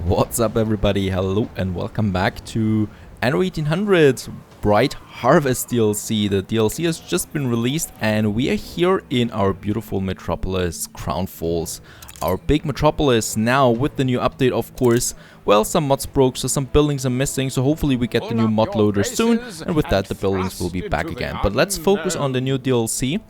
What's up everybody, hello and welcome back to Anno 1800 Bright Harvest DLC. The DLC has just been released and we are here in our beautiful metropolis, Crown Falls. Our big metropolis now with the new update, of course. Well, some mods broke, so some buildings are missing, so hopefully we get the new mod loader soon, and with that the buildings will be back again. But let's focus on the new DLC.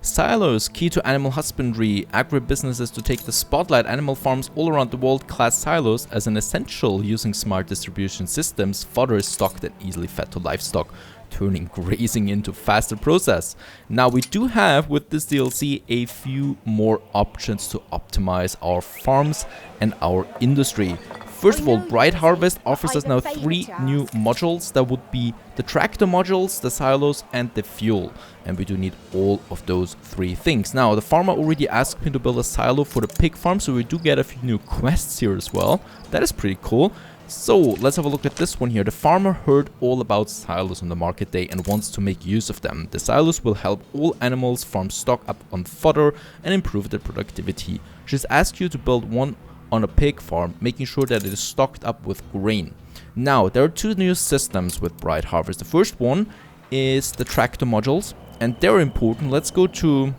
Silos, key to animal husbandry, agribusinesses to take the spotlight, animal farms all around the world class silos as an essential using smart distribution systems, fodder is stocked and easily fed to livestock, turning grazing into faster process. Now we do have with this DLC a few more options to optimize our farms and our industry. First of all, Bright Harvest offers us now 3 new modules. That would be the tractor modules, the silos and the fuel. And we do need all of those 3 things. Now, the farmer already asked me to build a silo for the pig farm, so we do get a few new quests here as well. That is pretty cool. So, let's have a look at this one here. The farmer heard all about silos on the market day and wants to make use of them. The silos will help all animals farm stock up on fodder and improve their productivity. She's asked you to build one on a pig farm, making sure that it is stocked up with grain. Now, there are 2 new systems with Bright Harvest. The first one is the tractor modules, and they're important. Let's go to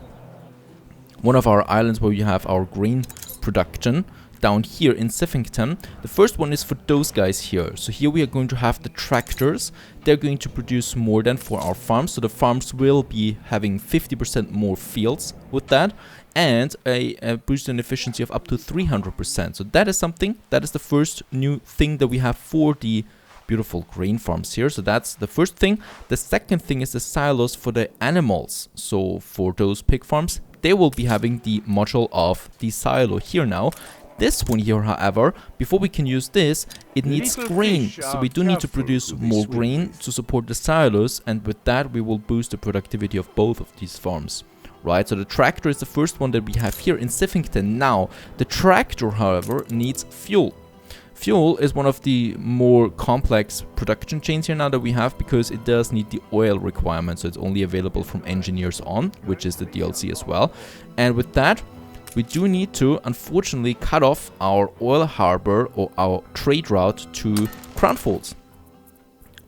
one of our islands where we have our grain production down here in Siffington. The first one is for those guys here. So here we are going to have the tractors. They're going to produce more than for our farms. So the farms will be having 50% more fields with that, and a boost in efficiency of up to 300%. So that is something, that is the first new thing that we have for the beautiful grain farms here. So that's the first thing. The second thing is the silos for the animals. So for those pig farms, they will be having the module of the silo here now. This one here, however, before we can use this, it needs grain. So we do need to produce more grain to support the silos, and with that we will boost the productivity of both of these farms. Right, so the tractor is the first one that we have here in Siffington. Now, the tractor, however, needs fuel. Fuel is one of the more complex production chains here now that we have, because it does need the oil requirement. So it's only available from engineers on, which is the DLC as well. And with that, we do need to, unfortunately, cut off our oil harbor or our trade route to Crown Falls.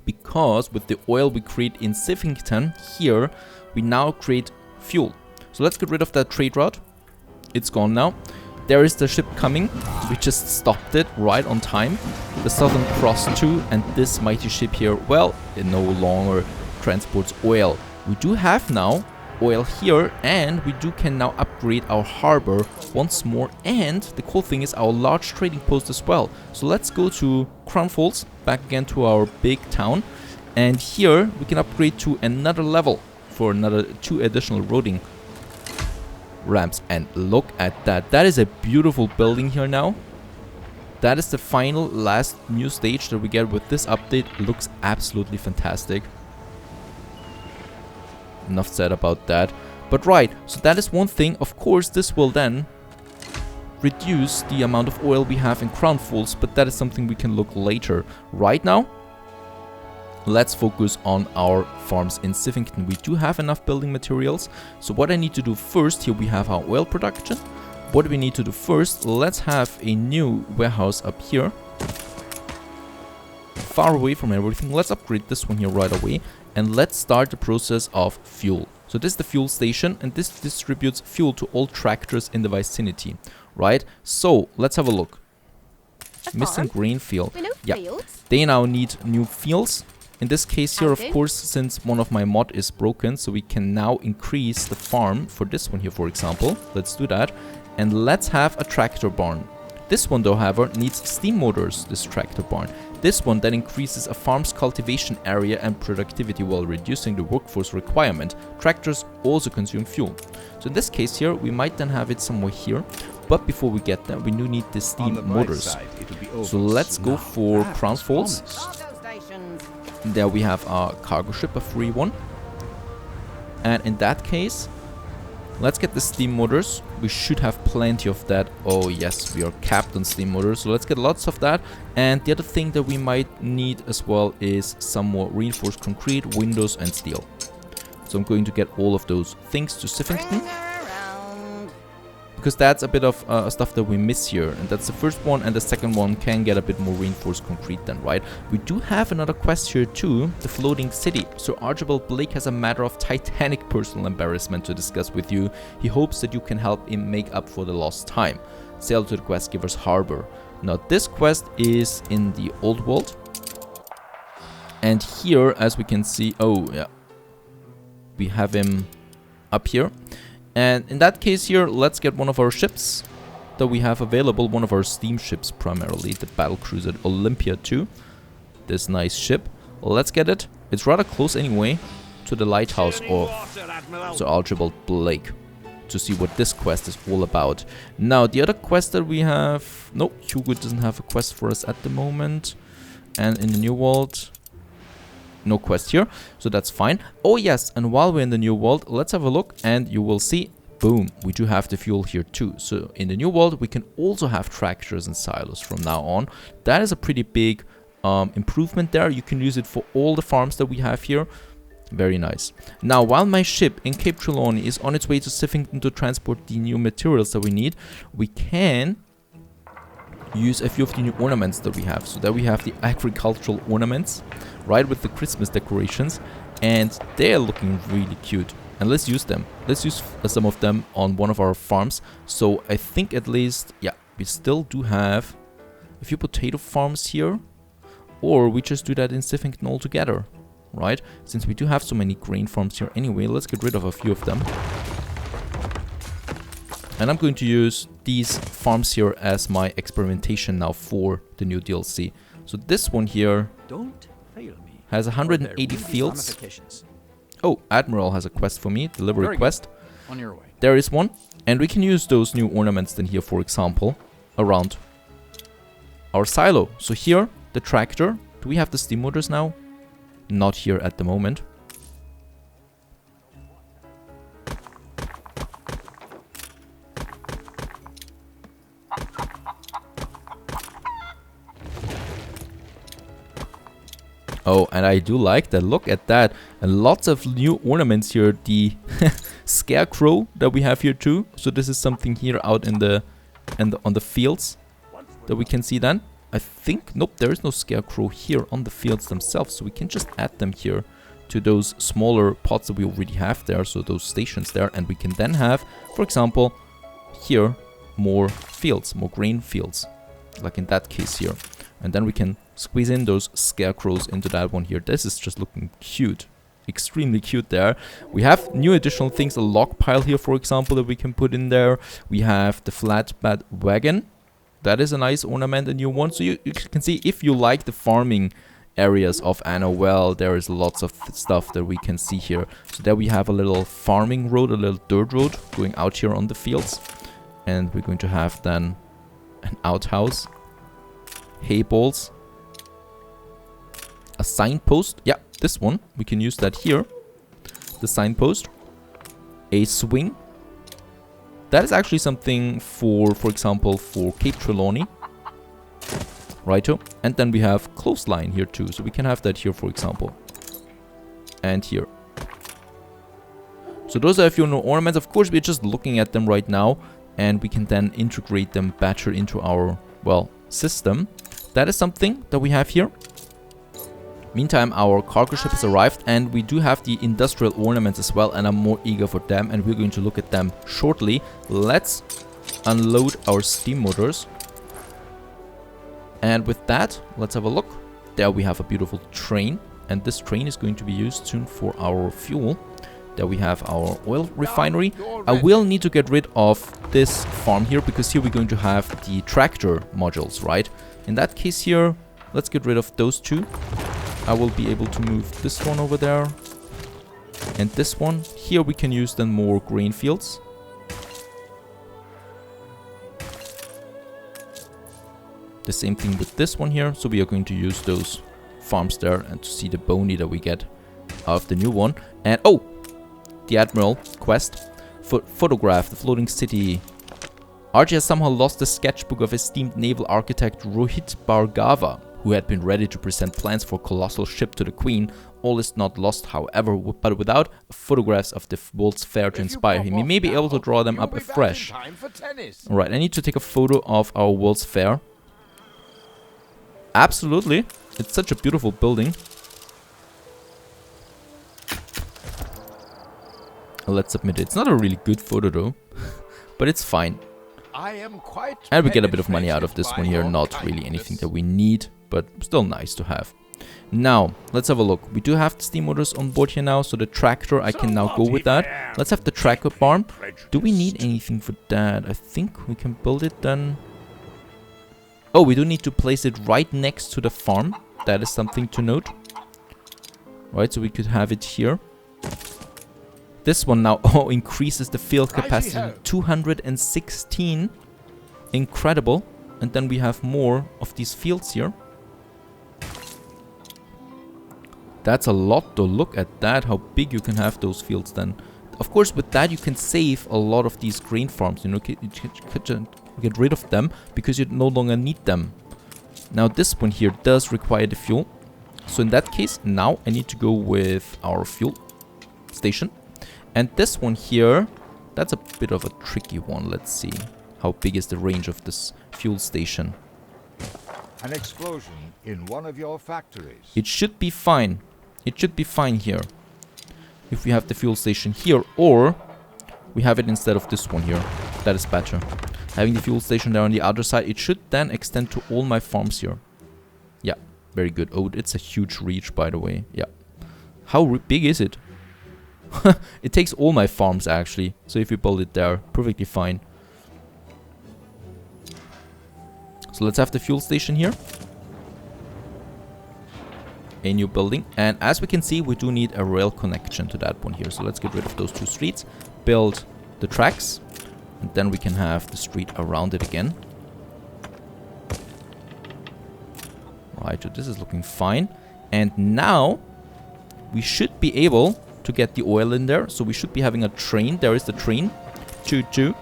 Because with the oil we create in Siffington, here, we now create fuel. So let's get rid of that trade route. It's gone now. There is the ship coming. We just stopped it right on time. The Southern Cross 2, and this mighty ship here, well, it no longer transports oil. We do have now oil here, and we can now upgrade our harbor once more, and the cool thing is our large trading post as well. So let's go to Crown Falls, back again to our big town, and here we can upgrade to another level for another 2 additional roading ramps. And look at that, that is a beautiful building here now. That is the final last new stage that we get with this update. It looks absolutely fantastic. Enough said about that. But right, so that is one thing. Of course, this will then reduce the amount of oil we have in Crown Falls, but that is something we can look later. Right now, let's focus on our farms in Siffington. We do have enough building materials. So what I need to do first, here we have our oil production. What do we need to do first? Let's have a new warehouse up here, far away from everything. Let's upgrade this one here right away. And let's start the process of fuel. So this is the fuel station, and this distributes fuel to all tractors in the vicinity, right? So let's have a look. Missing grain field. Yeah, they now need new fields. In this case here, of course, since one of my mod is broken, so we can now increase the farm for this one here, for example. Let's do that. And let's have a tractor barn. This one, though, however, needs steam motors, this tractor barn. This one then increases a farm's cultivation area and productivity while reducing the workforce requirement. Tractors also consume fuel. So in this case here, we might then have it somewhere here. But before we get there, we do need the steam motors. So let's go for Crown Falls. There we have our cargo ship, a free one. And in that case, let's get the steam motors. We should have plenty of that. Oh yes, we are capped on steam motors, so let's get lots of that. And the other thing that we might need as well is some more reinforced concrete, windows and steel. So I'm going to get all of those things to Siffington, because that's a bit of stuff that we miss here, and that's the first one, and the second one can get a bit more reinforced concrete then, right? We do have another quest here too, the floating city. So Archibald Blake has a matter of titanic personal embarrassment to discuss with you. He hopes that you can help him make up for the lost time. Sail to the quest giver's harbor. Now this quest is in the old world, and here, as we can see, oh yeah, we have him up here. And in that case here, let's get one of our ships that we have available, one of our steam ships primarily, the battlecruiser Olympia 2. This nice ship. Let's get it. It's rather close anyway to the lighthouse of Sir Archibald Blake to see what this quest is all about. Now, the other quest that we have... No, Hugo doesn't have a quest for us at the moment. And in the New World... No quest here, so that's fine. Oh yes, and while we're in the New World, let's have a look, and you will see, boom, we do have the fuel here too. So in the New World, we can also have tractors and silos from now on. That is a pretty big improvement there. You can use it for all the farms that we have here. Very nice. Now, while my ship in Cape Trelawney is on its way to Siffington to transport the new materials that we need, we can use a few of the new ornaments that we have. So there we have the agricultural ornaments, right, with the Christmas decorations, and they're looking really cute. And let's use them. Let's use some of them on one of our farms. So I think at least, yeah, we still do have a few potato farms here, or we just do that in Siffington altogether, right? Since we do have so many grain farms here anyway, let's get rid of a few of them. And I'm going to use these farms here as my experimentation now for the new DLC. So this one here has 180 fields. Oh, Admiral has a quest for me, delivery quest. On your way. There is one. And we can use those new ornaments then here, for example, around our silo. So here, the tractor. Do we have the steam motors now? Not here at the moment. Oh, and I do like that. Look at that. And lots of new ornaments here. The Scarecrow that we have here too. So this is something here out in the on the fields that we can see then. I think, nope, there is no Scarecrow here on the fields themselves. So we can just add them here to those smaller pots that we already have there. So those stations there. And we can then have, for example, here more fields, more grain fields. Like in that case here. And then we can squeeze in those Scarecrows into that one here. This is just looking cute. Extremely cute there. We have new additional things. A log pile here, for example, that we can put in there. We have the flatbed wagon. That is a nice ornament, a new one. So you can see if you like the farming areas of Anno, well, there is lots of stuff that we can see here. So there we have a little farming road, a little dirt road going out here on the fields. And we're going to have then an outhouse. Hay balls. A signpost. Yeah, this one. We can use that here. The signpost. A swing. That is actually something for example, for Cape Trelawney. Righto. And then we have clothesline here too. So we can have that here, for example. And here. So those are a few new ornaments. Of course, we're just looking at them right now. And we can then integrate them better into our, well, system. That is something that we have here. Meantime, our cargo ship has arrived, and we do have the industrial ornaments as well, and I'm more eager for them, and we're going to look at them shortly. Let's unload our steam motors. And with that, let's have a look. There we have a beautiful train, and this train is going to be used soon for our fuel. There we have our oil refinery. I will need to get rid of this farm here, because here we're going to have the tractor modules, right? In that case here, let's get rid of those two. I will be able to move this one over there. And this one. Here we can use then more grain fields. The same thing with this one here. So we are going to use those farms there and to see the bony that we get out of the new one. And oh! The Admiral quest. Photograph the floating city. Archie has somehow lost the sketchbook of esteemed naval architect Rohit Bhargava, who had been ready to present plans for a colossal ship to the Queen. All is not lost, however, but without photographs of the World's Fair to inspire him, he may be able to draw them up afresh. Alright, I need to take a photo of our World's Fair. Absolutely. It's such a beautiful building. Let's admit it's not a really good photo though, but it's fine. And we get a bit of money out of this one here, not really anything that we need, but still nice to have. Now, let's have a look. We do have the steam motors on board here now, so the tractor, I can now go with that. Let's have the tracker farm. Do we need anything for that? I think we can build it then. Oh, we do need to place it right next to the farm. That is something to note. Right, so we could have it here. This one now increases the field capacity to 216. Incredible. And then we have more of these fields here. That's a lot to look at that, how big you can have those fields then. Of course, with that you can save a lot of these grain farms. You know, you can get rid of them because you no longer need them. Now this one here does require the fuel. So in that case, now I need to go with our fuel station. And this one here, that's a bit of a tricky one. Let's see. How big is the range of this fuel station? An explosion in one of your factories. It should be fine. It should be fine here. If we have the fuel station here, or we have it instead of this one here. That is better. Having the fuel station there on the other side, it should then extend to all my farms here. Yeah, very good. Oh, it's a huge reach, by the way. Yeah. How big is it? It takes all my farms actually, so if you build it there, perfectly fine. So let's have the fuel station here. A new building, and as we can see, we do need a rail connection to that one here. So let's get rid of those two streets, build the tracks, and then we can have the street around it again. Right, so this is looking fine. And now we should be able to get the oil in there. So we should be having a train. There is the train. Choo-choo,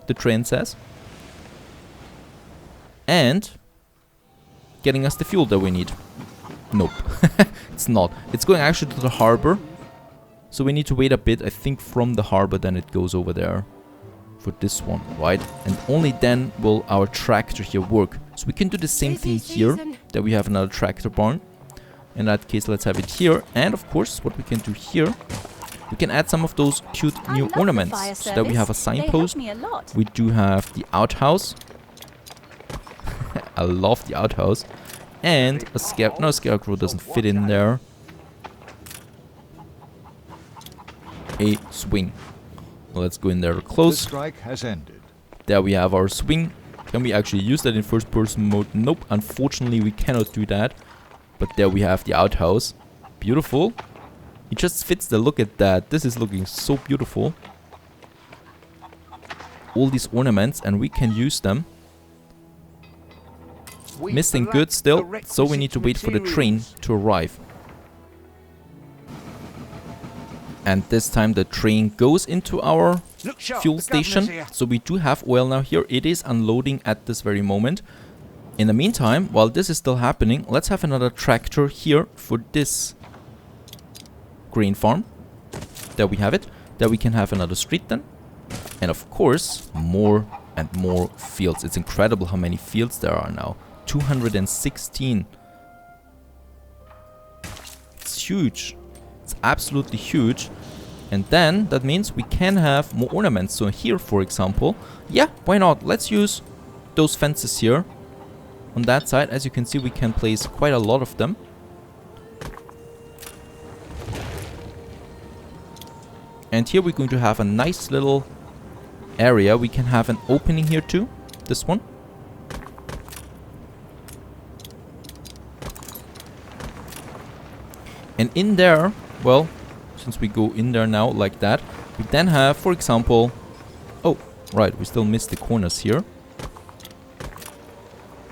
the train says. And getting us the fuel that we need. Nope, it's not. It's going actually to the harbor. So we need to wait a bit. I think from the harbor then it goes over there for this one, right? And only then will our tractor here work. So we can do the same thing here, that we have another tractor barn. In that case, let's have it here. And of course, what we can do here, we can add some of those cute new ornaments. So that we have a signpost. We do have the outhouse. I love the outhouse. And a Scarecrow. No, Scarecrow doesn't fit in there. A swing. Well, let's go in there close. The strike has ended. There we have our swing. Can we actually use that in first person mode? Nope, unfortunately we cannot do that. But there we have the outhouse. Beautiful. It just fits the look at that. This is looking so beautiful. All these ornaments, and we can use them. Missing goods still, so we need to wait for the train to arrive. And this time the train goes into our fuel station. So we do have oil now here. It is unloading at this very moment. In the meantime, while this is still happening, let's have another tractor here for this grain farm. There we have it. There we can have another street then. And of course, more and more fields. It's incredible how many fields there are now. 216. It's huge. It's absolutely huge. And then that means we can have more ornaments. So here, for example, yeah, why not? Let's use those fences here. On that side, as you can see, we can place quite a lot of them. And here we're going to have a nice little area. We can have an opening here too. This one. And in there, well, since we go in there now like that, we then have, for example... Oh, right, we still missed the corners here.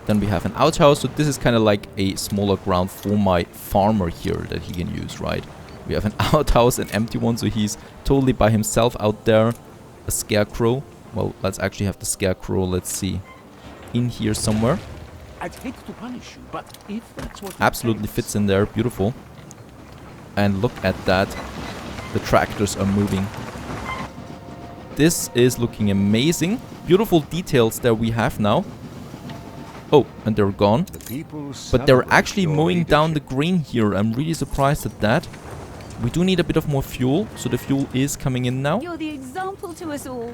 Then we have an outhouse, so this is kind of like a smaller ground for my farmer here that he can use, right? We have an outhouse, an empty one, so he's totally by himself out there. A Scarecrow. Well, let's actually have the Scarecrow, let's see, in here somewhere. I'd hate to punish you, but if that's what Absolutely fits in there. Beautiful. And look at that. The tractors are moving. This is looking amazing. Beautiful details that we have now. Oh, and they're gone. But they're actually mowing down the grain here. I'm really surprised at that. We do need a bit of more fuel, so the fuel is coming in now. You're the example to us all.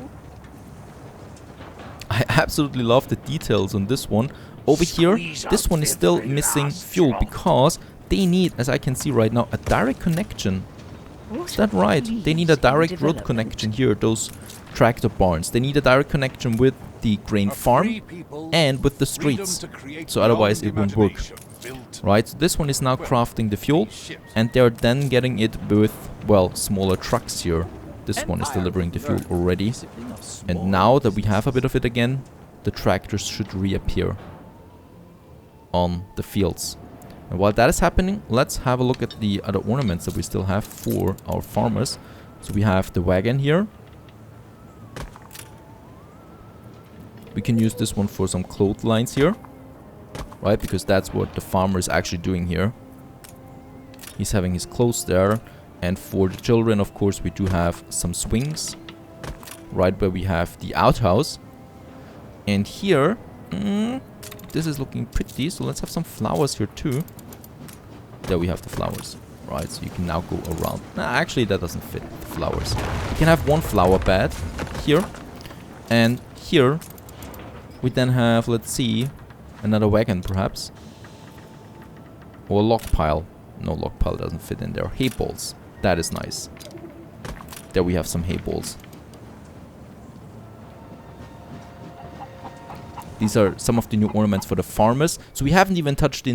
I absolutely love the details on this one. Over here, this one is still missing fuel because they need, as I can see right now, a direct connection. Is that right? They need a direct road connection here, those tractor barns. They need a direct connection with the grain farm and with the streets. So otherwise it won't work. Right, so this one is now crafting the fuel and they're then getting it with, well, smaller trucks here. This one is delivering the fuel already. And now that we have a bit of it again, the tractors should reappear on the fields. And while that is happening, let's have a look at the other ornaments that we still have for our farmers. So we have the wagon here. We can use this one for some clotheslines here. Right, because that's what the farmer is actually doing here. He's having his clothes there. And for the children, of course, we do have some swings. Right where we have the outhouse. And here, this is looking pretty. So let's have some flowers here too. There we have the flowers. Right, so you can now go around. Nah, actually, that doesn't fit the flowers. You can have one flower bed here. And here, we then have, let's see, another wagon, perhaps. Or a log pile. No, log pile doesn't fit in there. Hay balls. That is nice. There we have some hay balls. These are some of the new ornaments for the farmers. So we haven't even touched the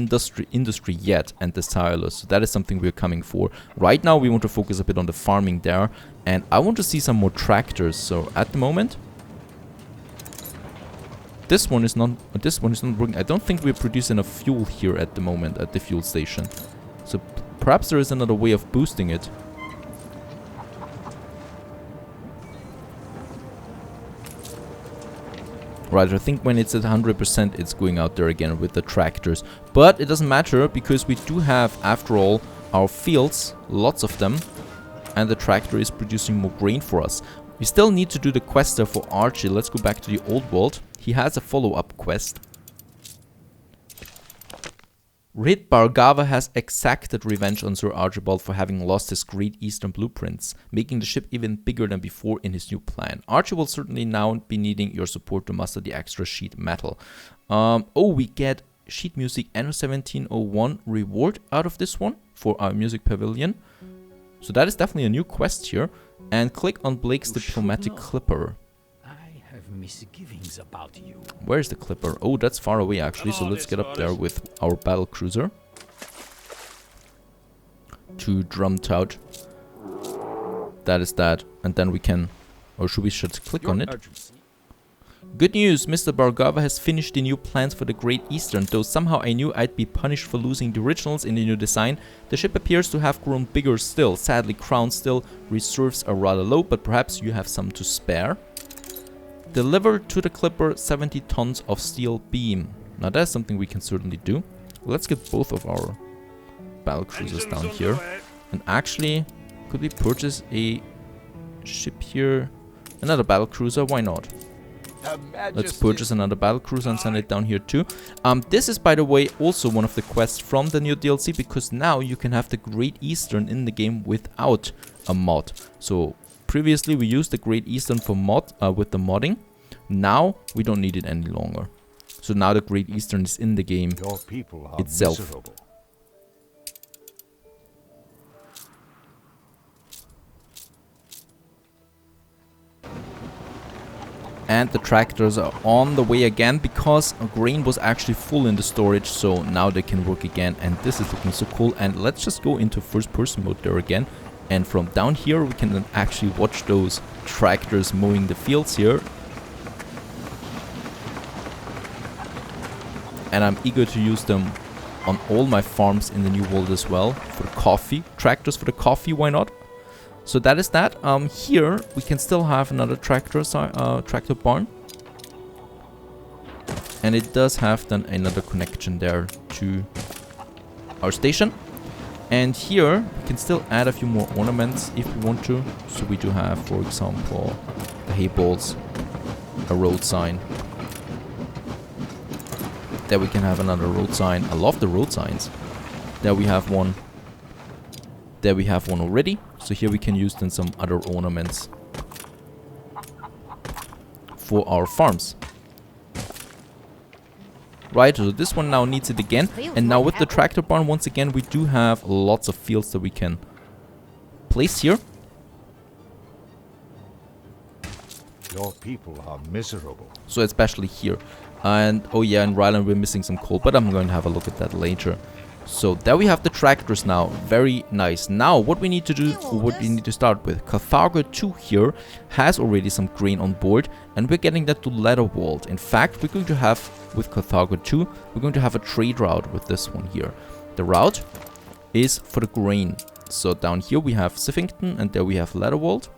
industry yet and the silos. So that is something we're coming for. Right now we want to focus a bit on the farming there. And I want to see some more tractors. So at the moment, This one is not working. I don't think we're producing enough fuel here at the moment at the fuel station. So perhaps there is another way of boosting it. Right, I think when it's at 100% it's going out there again with the tractors. But it doesn't matter because we do have, after all, our fields, lots of them. And the tractor is producing more grain for us. We still need to do the quest there for Archie. Let's go back to the old world. He has a follow-up quest. Rid Bargava has exacted revenge on Sir Archibald for having lost his Great Eastern blueprints, making the ship even bigger than before in his new plan. Archie will certainly now be needing your support to master the extra sheet metal. Oh, we get sheet music Anno 1701 reward out of this one for our music pavilion. So that is definitely a new quest here. And click on Blake's diplomatic clipper. I have misgivings about you. Where's the clipper? Oh, that's far away actually. So let's get up there with our battle cruiser to Drumtout. That is that. And then we can, or should we just click on it? Good news, Mr. Bargava has finished the new plans for the Great Eastern. Though somehow I knew I'd be punished for losing the originals in the new design, the ship appears to have grown bigger still. Sadly, Crown still reserves are rather low, but perhaps you have some to spare. Deliver to the Clipper 70 tons of steel beam. Now that's something we can certainly do. Let's get both of our battle cruisers down here. And actually, could we purchase a ship here? Another battle cruiser, why not? Let's purchase another battle cruiser and send it down here too. This is, by the way, also one of the quests from the new DLC, because now you can have the Great Eastern in the game without a mod. So previously we used the Great Eastern for mod with the modding. Now we don't need it any longer. So now the Great Eastern is in the game itself. Miserable. And the tractors are on the way again because grain was actually full in the storage, so now they can work again, and this is looking so cool. And let's just go into first person mode there again, and from down here we can then actually watch those tractors mowing the fields here. And I'm eager to use them on all my farms in the new world as well. For the coffee, tractors for the coffee, why not? So that is that. Here we can still have another tractor barn. And it does have then another connection there to our station. And here we can still add a few more ornaments if we want to. So we do have, for example, the hay balls, a road sign. There we can have another road sign. I love the road signs. There we have one. There we have one already. So here we can use then some other ornaments for our farms. Right, so this one now needs it again. And now with the tractor barn, once again, we do have lots of fields that we can place here. Your people are miserable. So especially here. And, oh yeah, in Ryland we're missing some coal, but I'm going to have a look at that later. So there we have the tractors now. Very nice. Now what we need to do, or what we need to start with, Carthago 2 here has already some grain on board, and we're getting that to Leatherwald. In fact, we're going to have, with Carthago 2, we're going to have a trade route with this one here. The route is for the grain. So down here we have Siffington, and there we have Leatherwald.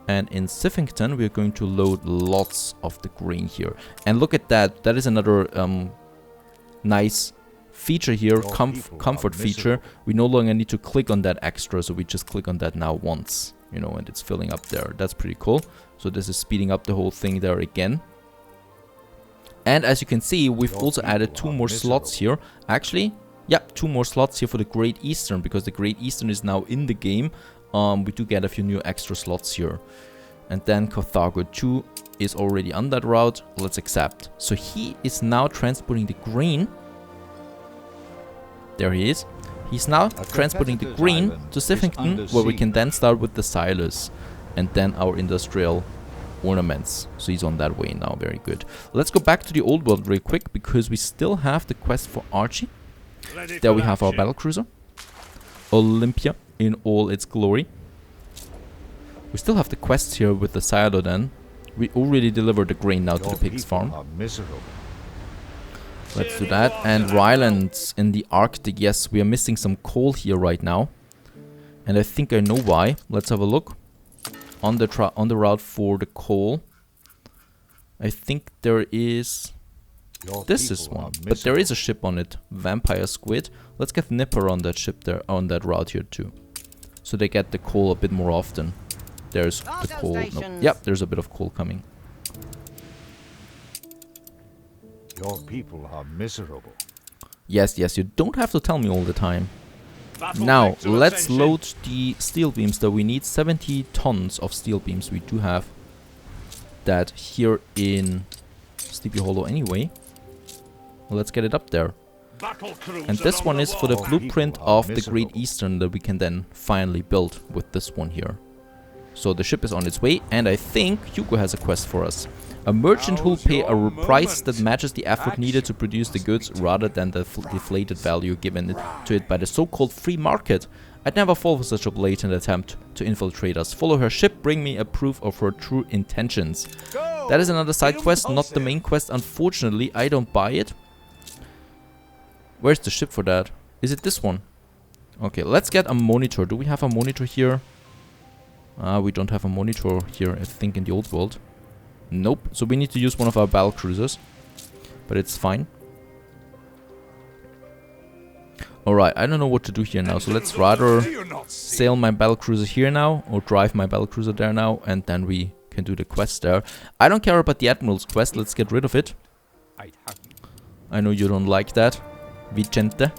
And in Siffington we're going to load lots of the grain here. And look at that. That is another nice feature here, comfort feature. We no longer need to click on that extra, so we just click on that now once, you know, and it's filling up there. That's pretty cool. So this is speeding up the whole thing there again. And as you can see, we've also added 2 more slots here. Actually, yeah, 2 more slots here for the Great Eastern, because the Great Eastern is now in the game. We do get a few new extra slots here. And then Carthago 2 is already on that route. Let's accept. So he is now transporting the grain. There he is. He's now transporting the grain to Siffington, where we can then start with the silos and then our industrial ornaments. So he's on that way now. Very good. Let's go back to the old world real quick, because we still have the quest for Archie. There we have our battlecruiser, Olympia, in all its glory. We still have the quests here with the silo then. We already delivered the grain now to the pig's farm. Let's do that. And Rylands in the Arctic. Yes, we are missing some coal here right now. And I think I know why. Let's have a look. On the route for the coal, I think there is... This is one. But there is a ship on it. Vampire Squid. Let's get Nipper on that ship there, on that route here too. So they get the coal a bit more often. There's the coal. No. Yep, there's a bit of coal coming. Your people are miserable. Yes, yes, you don't have to tell me all the time. Now, let's load the steel beams that we need. 70 tons of steel beams. We do have that here in Sleepy Hollow anyway. Well, let's get it up there. And this one is for the blueprint of the Great Eastern that we can then finally build with this one here. So the ship is on its way, and I think Hugo has a quest for us. A merchant who'll pay a price that matches the effort needed to produce the goods rather than the deflated value given to it by the so-called free market. I'd never fall for such a blatant attempt to infiltrate us. Follow her ship, bring me a proof of her true intentions. That is another side quest, not the main quest. Unfortunately, I don't buy it. Where's the ship for that? Is it this one? Okay, let's get a monitor. Do we have a monitor here? We don't have a monitor here, I think, in the old world. Nope. So we need to use one of our battle cruisers. But it's fine. Alright, I don't know what to do here now. So let's rather sail my battle cruiser here now, or drive my battle cruiser there now, and then we can do the quest there. I don't care about the Admiral's quest. Let's get rid of it. I know you don't like that, Vicente.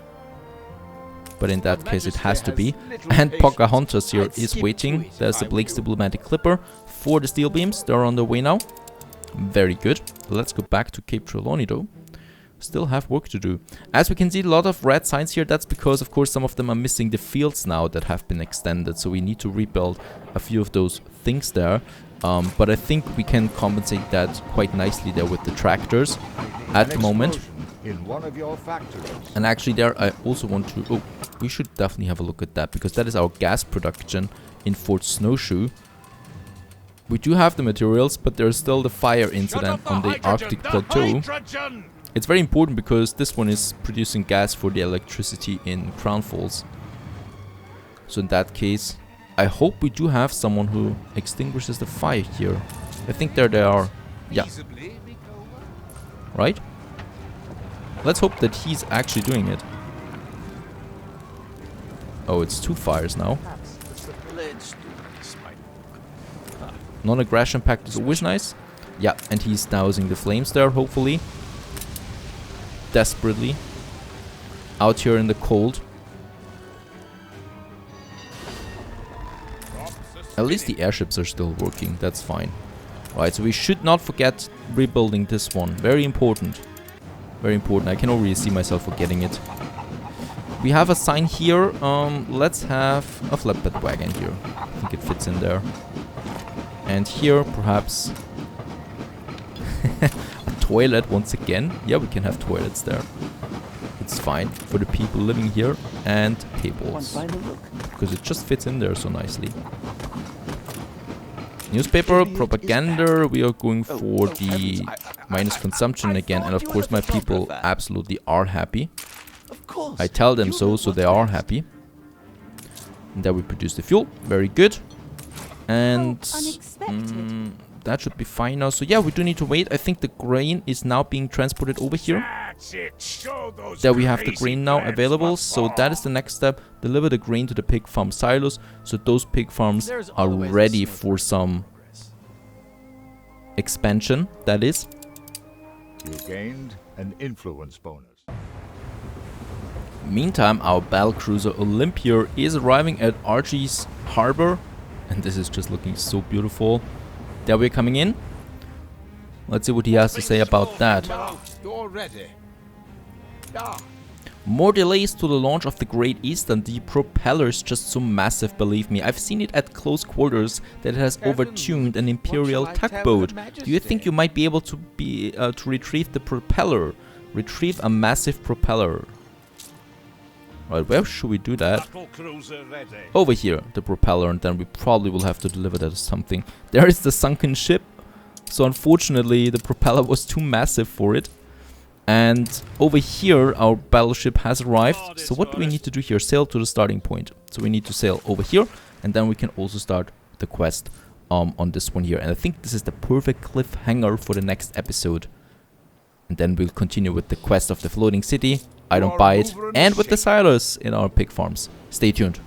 But in that case it has to be. And Pocahontas here is waiting. There's the Blake's diplomatic clipper for the steel beams. They're on the way now. Very good. Let's go back to Cape Trelawney though. Still have work to do. As we can see, a lot of red signs here. That's because, of course, some of them are missing the fields now that have been extended. So we need to rebuild a few of those things there. But I think we can compensate that quite nicely there with the tractors at the moment. In one of your factories. And actually there I also want to... Oh, we should definitely have a look at that, because that is our gas production in Fort Snowshoe. We do have the materials, but there's still the fire incident on the Arctic Plateau. It's very important because this one is producing gas for the electricity in Crown Falls. So in that case, I hope we do have someone who extinguishes the fire here. I think there they are. Yeah. Right? Let's hope that he's actually doing it. Oh, it's 2 fires now. Non-aggression pact is always nice. Yeah, and he's dousing the flames there, hopefully. Desperately. Out here in the cold. At least the airships are still working, that's fine. Right, so we should not forget rebuilding this one. Very important. Very important. I can already see myself forgetting it. We have a sign here. Let's have a flatbed wagon here. I think it fits in there. And here, perhaps... a toilet once again. Yeah, we can have toilets there. It's fine for the people living here. And tables. Because it just fits in there so nicely. Newspaper, propaganda, we are going for the minus consumption again, and of course my people absolutely are happy. I tell them so they are happy. And there we produce the fuel, very good. And that should be fine now. So yeah, we do need to wait. I think the grain is now being transported over here. There we have the grain now available, so that is the next step. Deliver the grain to the pig farm silos, so those pig farms are ready for some expansion, that is. You gained an influence bonus. Meantime, our battle cruiser Olympia is arriving at Archie's harbor, and this is just looking so beautiful. There we're coming in. Let's see what he has to say about that. You're ready. More delays to the launch of the Great Eastern. The propeller is just so massive, believe me. I've seen it at close quarters that it has overtuned an Imperial tugboat. Do you think you might be able to retrieve the propeller? Retrieve a massive propeller. Right, where should we do that? Over here, the propeller, and then we probably will have to deliver that to something. There is the sunken ship. So unfortunately, the propeller was too massive for it. And over here, our battleship has arrived. So what do we need to do here? Sail to the starting point. So we need to sail over here. And then we can also start the quest on this one here. And I think this is the perfect cliffhanger for the next episode. And then we'll continue with the quest of the floating city, Iron Byte, and with the silos in our pig farms. Stay tuned.